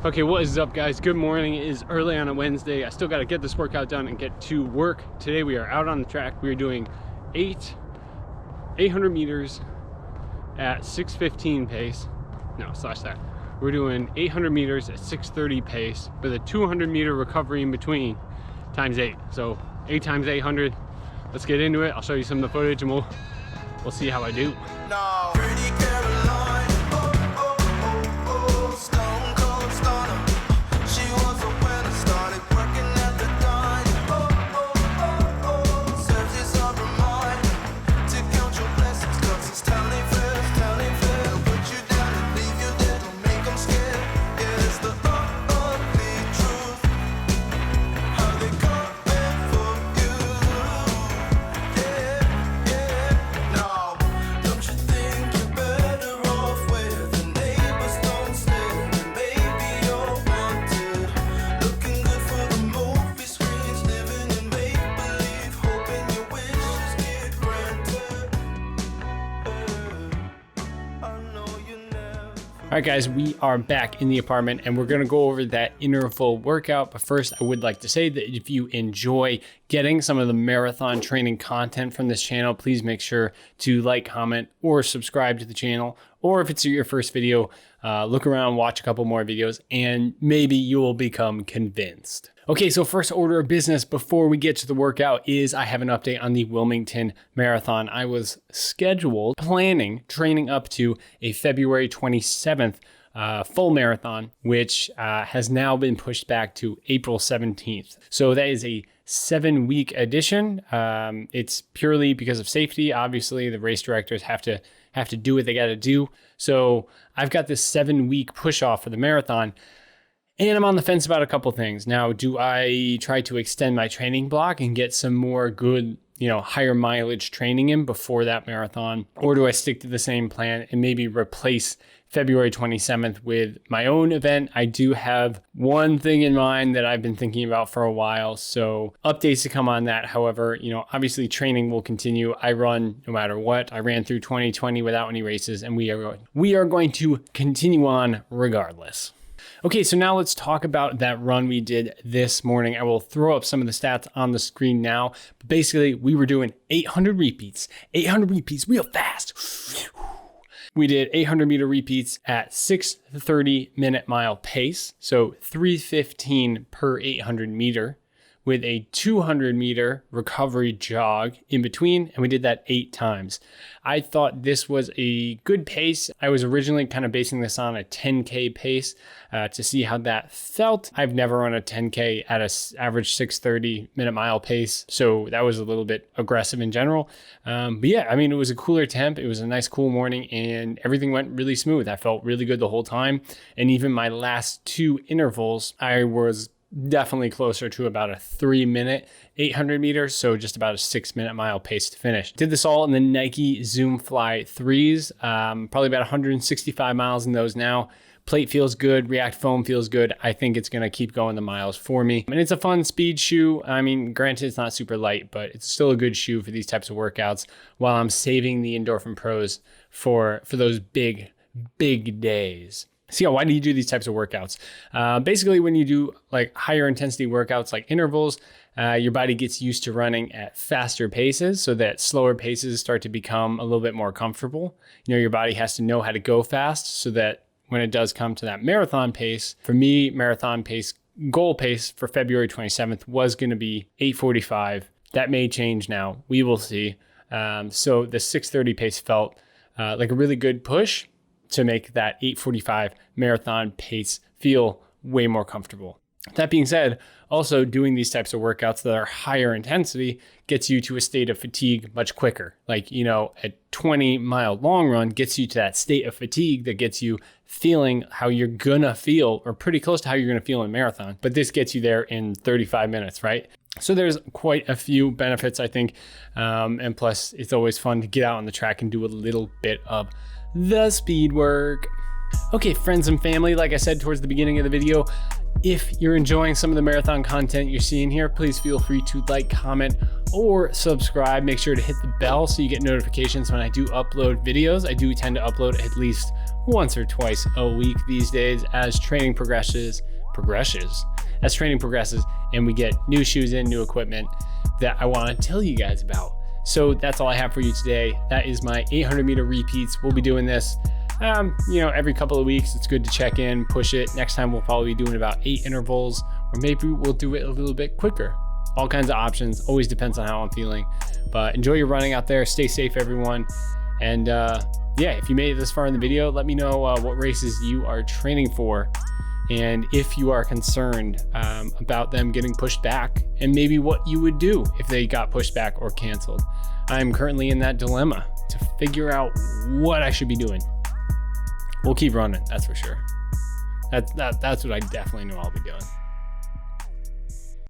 Okay, what is up guys? Good morning. It is early on a Wednesday. I still got to get this workout done and get to work. Today we are out on the track. We are doing 800 meters at 6:15 pace. No, slash that. We're doing 800 meters at 6:30 pace with a 200 meter recovery in between times 8. So 8 times 800. Let's get into it. I'll show you some of the footage and we'll see how I do. No. Pretty Caroline, stone cold stunner. She was a winner, started working at the dime. Serves you some reminder to count your blessings, 'cause it's telling fair. Put you down and leave you there, don't make them scared. Yeah, it's the ugly truth. How they coming for you. Yeah. No. Don't you think you're better off where the neighbors don't stay? Maybe you're wanted, looking good for the movie screens, living in make-believe, hoping your wishes get granted. I know you never. All right guys, we are back in the apartment and we're gonna go over that interval workout. But first, I would like to say that if you enjoy getting some of the marathon training content from this channel, please make sure to like, comment, or subscribe to the channel. Or if it's your first video, look around, watch a couple more videos, and maybe you will become convinced. Okay, so first order of business before we get to the workout is I have an update on the Wilmington Marathon. I was training up to a February 27th full marathon, which has now been pushed back to April 17th. So that is a 7-week edition. It's purely because of safety. Obviously, the race directors have to do what they got to do. So I've got this 7-week push off for the marathon. And I'm on the fence about a couple things. Now, do I try to extend my training block and get some more good, higher mileage training in before that marathon? Or do I stick to the same plan and maybe replace February 27th with my own event? I do have one thing in mind that I've been thinking about for a while. So updates to come on that. However, obviously training will continue. I run no matter what. I ran through 2020 without any races, and we are going to continue on regardless. Okay, so now let's talk about that run we did this morning. I will throw up some of the stats on the screen now. But basically, we were doing 800 repeats real fast. We did 800 meter repeats at 6:30 minute mile pace. So 3:15 per 800 meter with a 200 meter recovery jog in between. And we did that 8 times. I thought this was a good pace. I was originally kind of basing this on a 10K pace to see how that felt. I've never run a 10K at an average 6:30 minute mile pace. So that was a little bit aggressive in general. But yeah, it was a cooler temp. It was a nice cool morning and everything went really smooth. I felt really good the whole time. And even my last 2 intervals, I was definitely closer to about a 3-minute 800 meters. So just about a 6-minute mile pace to finish. Did this all in the Nike Zoom Fly 3s, probably about 165 miles in those now. Plate feels good. React foam feels good. I think it's going to keep going the miles for me. And it's a fun speed shoe. Granted, it's not super light, but it's still a good shoe for these types of workouts while I'm saving the Endorphin Pros for those big days. So yeah, why do you do these types of workouts? Basically, when you do like higher intensity workouts like intervals, your body gets used to running at faster paces so that slower paces start to become a little bit more comfortable. Your body has to know how to go fast so that when it does come to that marathon pace, for me, marathon pace, goal pace for February 27th was going to be 8:45. That may change now. We will see. So the 6:30 pace felt like a really good push to make that 8:45 marathon pace feel way more comfortable. That being said, also doing these types of workouts that are higher intensity gets you to a state of fatigue much quicker. Like, a 20-mile long run gets you to that state of fatigue that gets you feeling how you're gonna feel, or pretty close to how you're gonna feel in marathon. But this gets you there in 35 minutes, right? So there's quite a few benefits, I think. And plus, it's always fun to get out on the track and do a little bit of the speed work. Okay, friends and family, like I said towards the beginning of the video, if you're enjoying some of the marathon content you're seeing here, please feel free to like, comment, or subscribe. Make sure to hit the bell so you get notifications when I do upload videos. I do tend to upload at least once or twice a week these days as training progresses, and we get new shoes in, new equipment that I want to tell you guys about. So that's all I have for you today. That is my 800 meter repeats. We'll be doing this, every couple of weeks. It's good to check in, push it. Next time we'll probably be doing about 8 intervals, or maybe we'll do it a little bit quicker. All kinds of options. Always depends on how I'm feeling. But enjoy your running out there. Stay safe, everyone. And if you made it this far in the video, let me know what races you are training for, and if you are concerned about them getting pushed back, and maybe what you would do if they got pushed back or canceled. I'm currently in that dilemma to figure out what I should be doing. We'll keep running, that's for sure. That's what I definitely know I'll be doing.